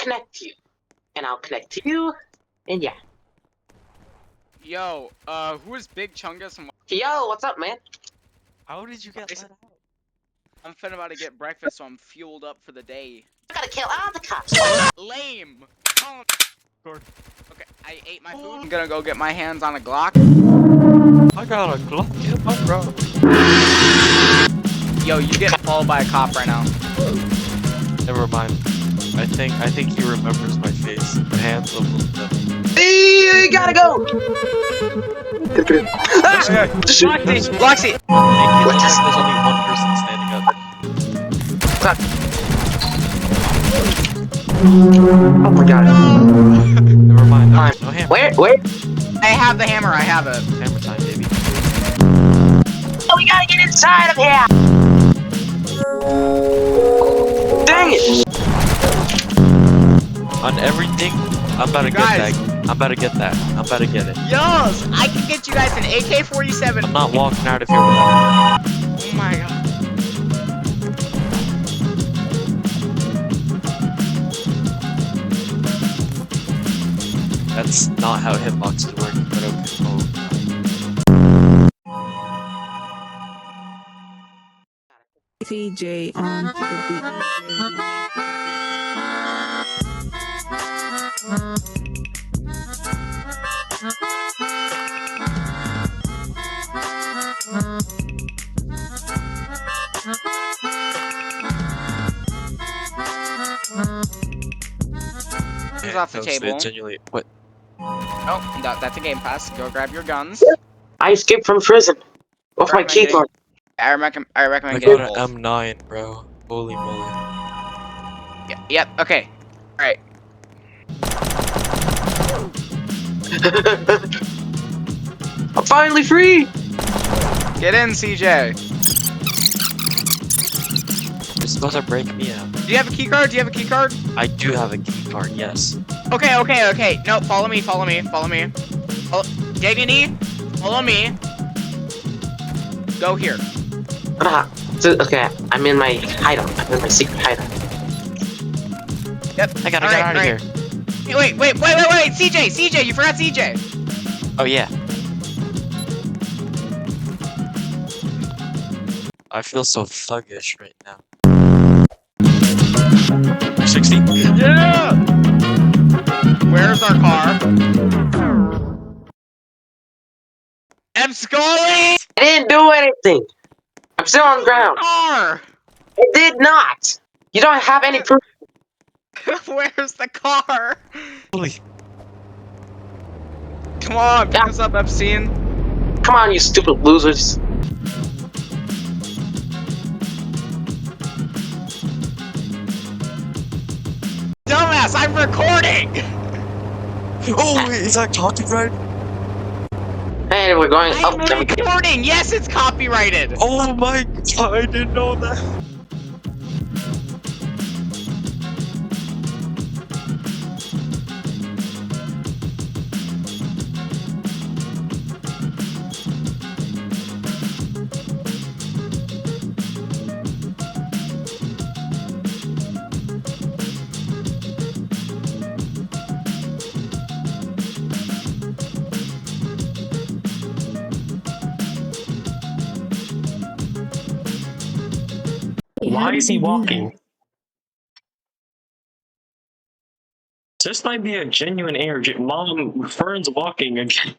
connect you. And I'll connect to you, and yeah. Yo, who is Big Chungus and Yo, what's up, man? How did you get let out? I'm finna about to get breakfast, so I'm fueled up for the day. I gotta kill all the cops. Lame! Oh. Gordon. Okay, I ate my food. I'm gonna go get my hands on a Glock. I got a Glock in my bro. Yo, you getting followed by a cop right now. Never mind. I think he remembers my face. The hands of the. Hey, you gotta go! Ah! Bloxy! Bloxy! It looks like there's only one person standing up. Oh my god. Never mind. No hammer. Where? I have the hammer, I have it. Hammer time, baby. Oh, we gotta get inside of here! Dang it! On everything, I'm about to get Guys. that. I'm about to get that. I'm about to get it. Yos! I can get you guys an AK-47. I'm not walking out of here without it. Oh my god. That's not how hitboxes work, but okay. Oh. TJ on the He's off the table. Genuinely, what? Oh, that's a game pass. Go grab your guns. I escaped from prison. With my key card. I recommend I getting got both. an M9, bro. Holy moly. Yep, okay. Alright. I'm finally free! Get in, CJ. You're supposed to break me out. Do you have a key card? Do you have a key card? I do have a key card, yes. Okay. No, follow me. Dignity, follow me. Go here. Okay, I'm in my hideout. I'm in my secret hideout. Yep. I gotta get out of here. Hey, wait. CJ, you forgot CJ. Oh, yeah. I feel so thuggish right now. 60. Yeah! Where's our car? I'm Scully! I didn't do anything! I'm still on the ground! Car! I did not! You don't have any proof. Where's the car? Holy. Come on, pick us up, Epstein. Come on, you stupid losers. Dumbass, I'm recording! Oh, wait, is that copyright? Hey, we're going up. I'm recording! Yes, it's copyrighted! Oh my god, I didn't know that. Why is he walking? This might be a genuine ARG. Mom, Fern's walking again.